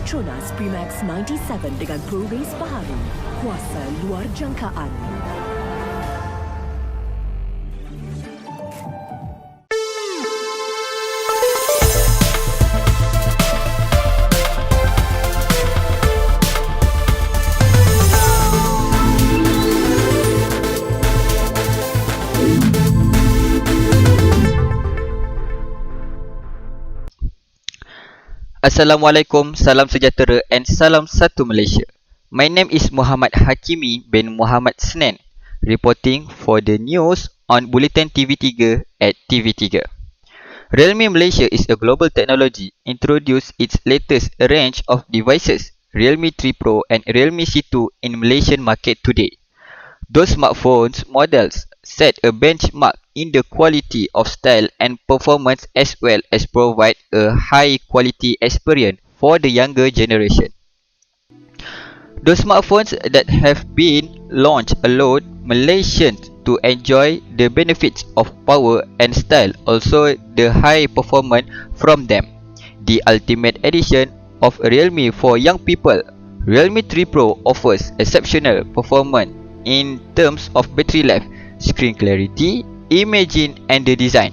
Petronas Premax 97 dengan Pro Race baharu. Kuasa luar jangkaan. Assalamualaikum, salam sejahtera and salam satu Malaysia. My name is Muhammad Hakimi bin Muhammad Senen, reporting for the news on Bulletin TV3 at TV3. Realme Malaysia is a global technology introduced its latest range of devices, Realme 3 Pro and Realme C2 in Malaysian market today. Those smartphones models set a benchmark in the quality of style and performance as well as provide a high quality experience for the younger generation. Those smartphones that have been launched allowed Malaysians to enjoy the benefits of power and style, also the high performance from them. The ultimate edition of Realme for young people, Realme 3 Pro offers exceptional performance in terms of battery life, screen clarity, imaging and the design.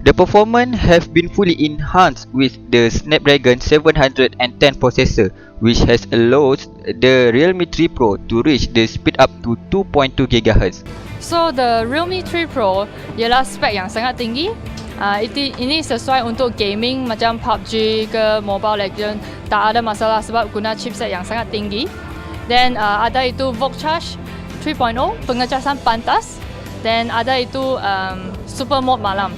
The performance have been fully enhanced with the Snapdragon 710 processor, which has allowed the Realme 3 Pro to reach the speed up to 2.2 GHz. So the Realme 3 Pro ialah spek yang sangat tinggi. Ini sesuai untuk gaming macam PUBG ke Mobile Legends, tak ada masalah sebab guna chipset yang sangat tinggi. Then ada itu Vogue Charge 3.0, pengecasan pantas. Then ada itu Super Mode malam.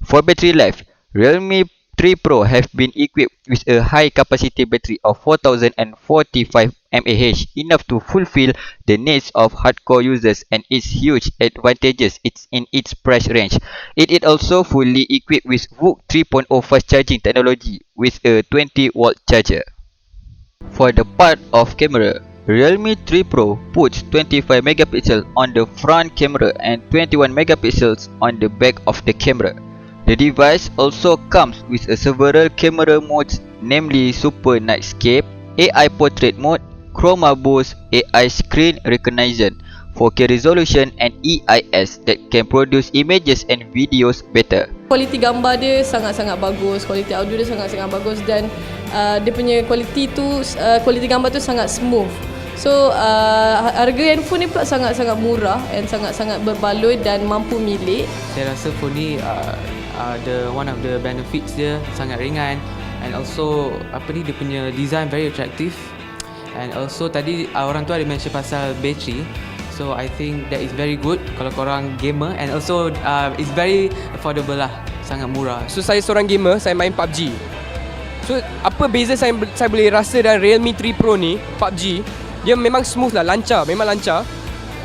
For battery life, Realme 3 Pro have been equipped with a high capacity battery of 4045 mAh, enough to fulfill the needs of hardcore users, and its huge advantages it's in its price range. It is also fully equipped with VOOC 3.0 fast charging technology with a 20-watt charger. For the part of camera, Realme 3 Pro puts 25 megapixels on the front camera and 21 megapixels on the back of the camera. The device also comes with several camera modes, namely Super Nightscape, AI Portrait Mode, Chroma Boost, AI Screen Recognition, 4K resolution and EIS that can produce images and videos better. Kualiti gambar dia sangat-sangat bagus, kualiti audio dia sangat-sangat bagus dan dia punya kualiti gambar tu sangat smooth. So harga handphone ni pula sangat-sangat murah dan sangat-sangat berbaloi dan mampu milik. Saya rasa phone ni one of the benefits dia sangat ringan, and also dia punya design very attractive, and also tadi orang tu ada mention pasal battery. So I think that is very good kalau korang gamer, and also it's very affordable lah, sangat murah. So saya seorang gamer, saya main PUBG. So apa beza saya boleh rasa dan Realme 3 Pro ni, PUBG dia memang smooth lah, memang lancar.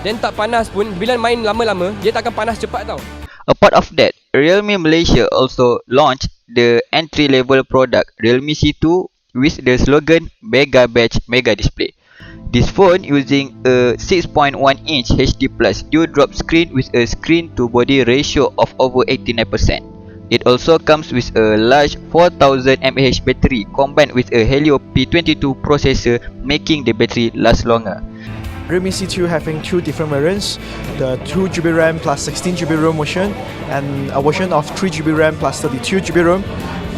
Dan tak panas pun, bila main lama-lama dia tak akan panas cepat tau. Apart of that, Realme Malaysia also launched the entry-level product Realme C2 with the slogan Mega Batch Mega Display. This phone using a 6.1-inch HD Plus dual-drop screen with a screen-to-body ratio of over 89%. It also comes with a large 4000 mAh battery combined with a Helio P22 processor, making the battery last longer. Realme C2 having two different variants, the 2GB RAM plus 16GB ROM version and a version of 3GB RAM plus 32GB ROM.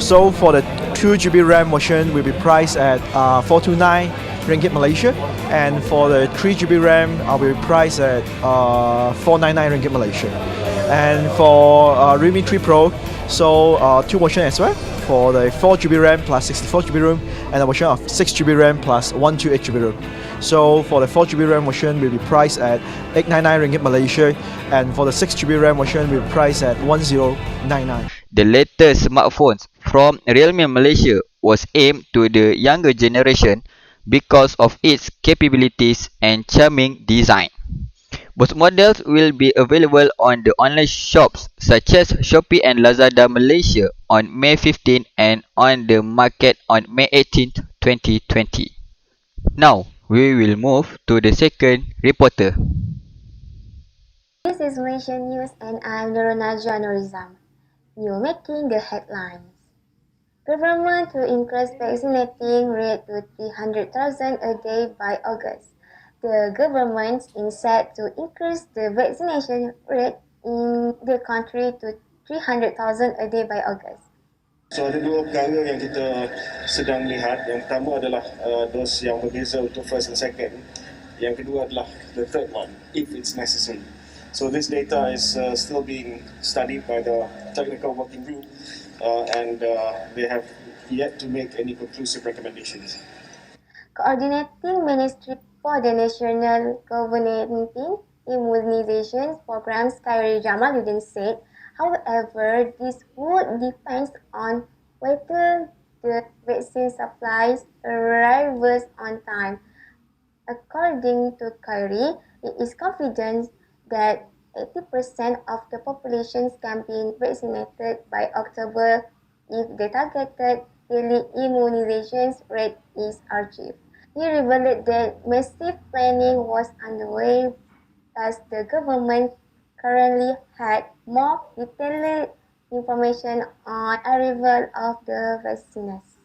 So for the 2GB RAM version will be priced at 429 ringgit Malaysia, and for the 3GB RAM will be priced at 499 ringgit Malaysia. And for Realme 3 Pro, so two versions as well, for the 4GB RAM plus 64GB ROM and a version of 6GB RAM plus 128GB ROM. So for the 4GB RAM version will be priced at 899 ringgit Malaysia, and for the 6GB RAM version will be priced at 1099. The latest smartphones from Realme Malaysia was aimed to the younger generation because of its capabilities and charming design. Both models will be available on the online shops such as Shopee and Lazada Malaysia on May 15 and on the market on May 18, 2020. Now, we will move to the second reporter. This is Malaysian News and I'm Nurona Janurizam. You're making the headlines. Government to increase vaccinating rate to 300,000 a day by August. The government is set to increase the vaccination rate in the country to 300,000 a day by August. So ada dua perkara yang kita sedang lihat. Yang pertama adalah dos yang berbeza untuk first and second. Yang kedua adalah the third one, if it's necessary. So this data is still being studied by the technical working group and they have yet to make any conclusive recommendations. Coordinating Ministry for the National COVID-19 Immunization Program, Khairi Jamaluddin said, however, this would depend on whether the vaccine supplies arrives on time. According to Khairi, he is confident that 80% of the population can be vaccinated by October if the targeted daily immunization rate is achieved. He revealed that massive planning was underway as the government currently had more detailed information on arrival of the vaccines.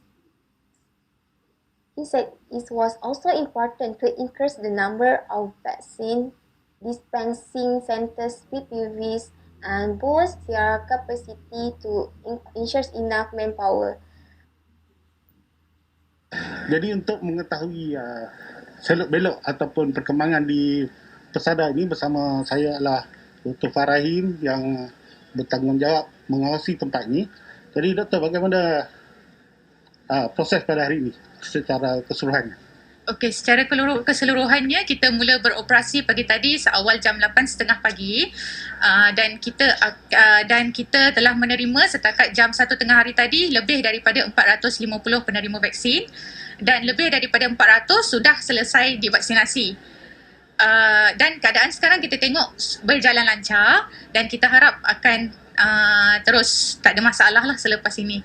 He said it was also important to increase the number of vaccine dispensing centers PPVs and boost their capacity to ensure enough manpower. Jadi untuk mengetahui selok-belok ataupun perkembangan di pesada ini, bersama saya adalah Dr. Farahim yang bertanggungjawab mengawasi tempat ini. Jadi doktor, bagaimana proses pada hari ini secara keseluruhannya? Okey, secara keseluruhannya kita mula beroperasi pagi tadi seawal jam 8.30 pagi dan kita telah menerima setakat jam 1 tengah hari tadi lebih daripada 450 penerima vaksin dan lebih daripada 400 sudah selesai divaksinasi. Dan keadaan sekarang kita tengok berjalan lancar dan kita harap akan terus tak ada masalah lah selepas ini.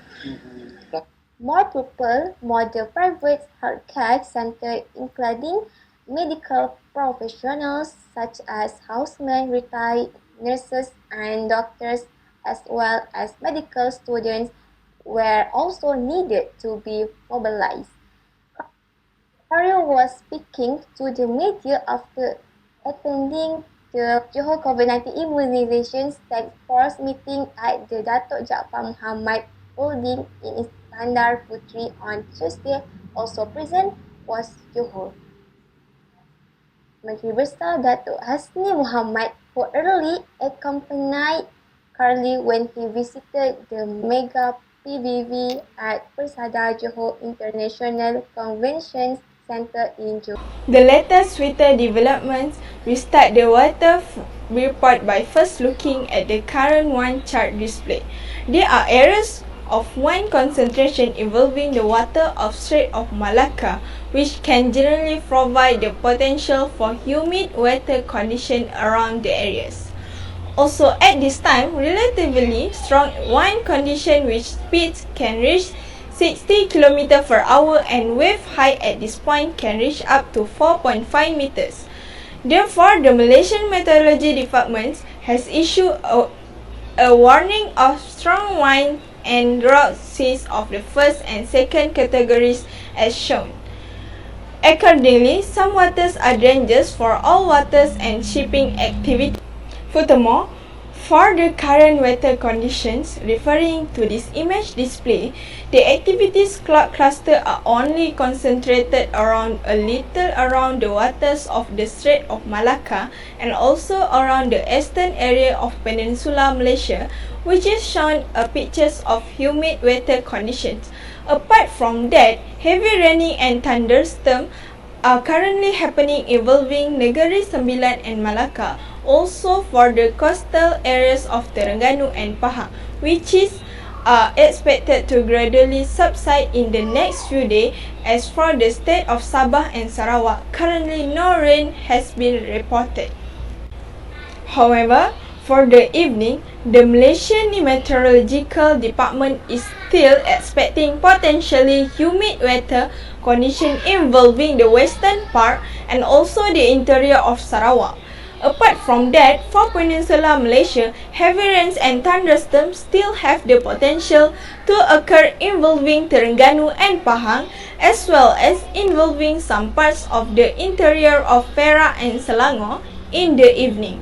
More people, more the private healthcare center including medical professionals such as housemen, retired nurses and doctors as well as medical students were also needed to be mobilized. Mario was speaking to the media after attending the Johor COVID-19 Immunization Task Force meeting at the Datuk Jaafar Muhammad Building in Iskandar Puteri on Tuesday. Also present was Johor Menteri Besar Datuk Hasni Muhammad, who early accompanied Carly when he visited the mega PBV at Persada Johor International Convention Centre in Johor. The latest Twitter developments restart the water report by first looking at the current wine chart display. There are areas of wine concentration involving the water of Strait of Malacca, which can generally provide the potential for humid weather condition around the areas. Also at this time, relatively strong wind condition which speeds can reach 60 km per hour and wave height at this point can reach up to 4.5 meters. Therefore, the Malaysian Meteorology Department has issued a warning of strong wind and drought seas of the first and second categories as shown. Accordingly, some waters are dangerous for all waters and shipping activity. Furthermore, for the current weather conditions referring to this image display, the activities cloud cluster are only concentrated around a little around the waters of the Strait of Malacca and also around the eastern area of Peninsula Malaysia, which is shown a pictures of humid weather conditions. Apart from that, heavy raining and thunderstorms are currently happening involving Negeri Sembilan and Malacca, also for the coastal areas of Terengganu and Pahang, which is expected to gradually subside in the next few days. As for the state of Sabah and Sarawak, currently no rain has been reported. However, for the evening, the Malaysian Meteorological Department is still expecting potentially humid weather condition involving the western part and also the interior of Sarawak. Apart from that, for Peninsula Malaysia, heavy rains and thunderstorms still have the potential to occur involving Terengganu and Pahang, as well as involving some parts of the interior of Perak and Selangor in the evening.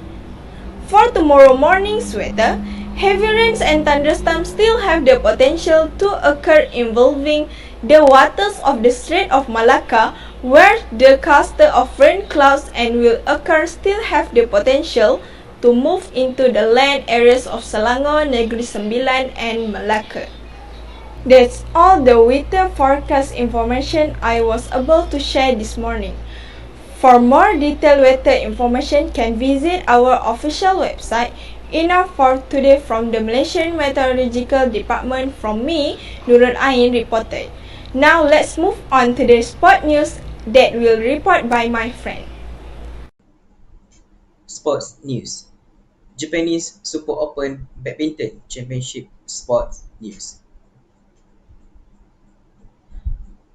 For tomorrow morning's weather, heavy rains and thunderstorms still have the potential to occur involving the waters of the Strait of Malacca, where the cluster of rain clouds and will occur still have the potential to move into the land areas of Selangor, Negeri Sembilan and Malacca. That's all the weather forecast information I was able to share this morning. For more detailed weather information, can visit our official website. Enough for today from the Malaysian Meteorological Department from me, Nurul Ain reported. Now let's move on to the sport news that will report by my friend. Sports news. Japanese Super Open Badminton Championship sports news.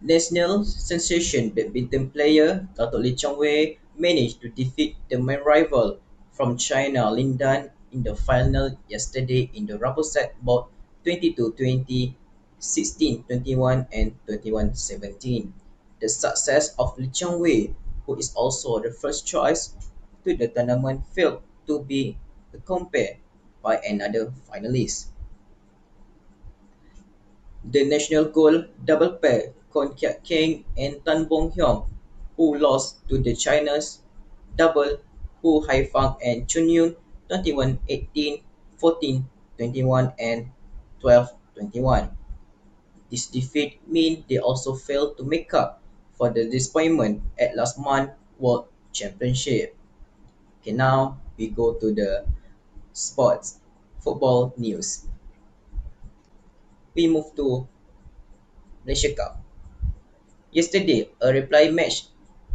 National sensation badminton player Dato' Lee Chong Wei managed to defeat the main rival from China Lin Dan in the final yesterday in the rubber set bout 22-20, 16-21 and 21-17. The success of Lee Chong Wei, who is also the first choice to the tournament, failed to be compared by another finalist. The national gold double pair Kon Kiat Keng and Tan Bong Hyong, who lost to the China's double Hu Haifang and Chun Yun 21-18, 14-21 and 12-21. This defeat means they also failed to make up for the disappointment at last month's World Championship. Okay, now we go to the sports football news. We move to Malaysia Cup. Yesterday, a reply match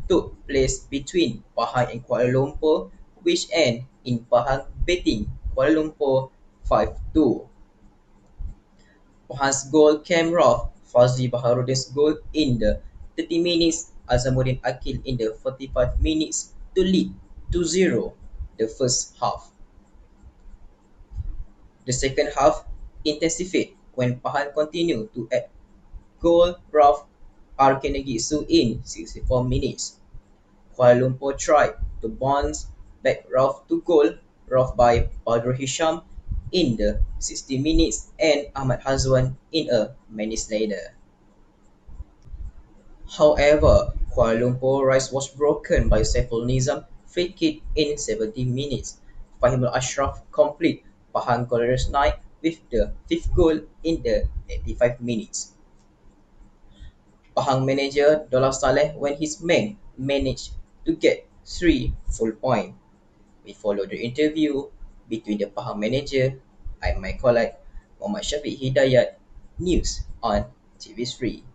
took place between Pahang and Kuala Lumpur, which ended in Pahang beating Kuala Lumpur 5-2. Pahang's goal came off Fazli Baharudin's goal in the 30 minutes, Azamuddin Akil in the 45 minutes to lead 2-0 the first half. The second half intensified when Pahang continued to add goal Ralph R. Kennedy Su in 64 minutes. Kuala Lumpur tried to bounce back Ralph to goal, Ralph by Badrul Hisham in the 60 minutes and Ahmad Hazwan in a minute later. However, Kuala Lumpur rise was broken by Saiful Nizam free kick in 70 minutes. Fahimul Ashraf complete Pahang goalless night with the fifth goal in the 85 minutes. Pahang manager Dollah Saleh when his men managed to get 3 full points. We follow the interview between the Pahang manager and my colleague Muhammad Shafiq Hidayat, News on TV3.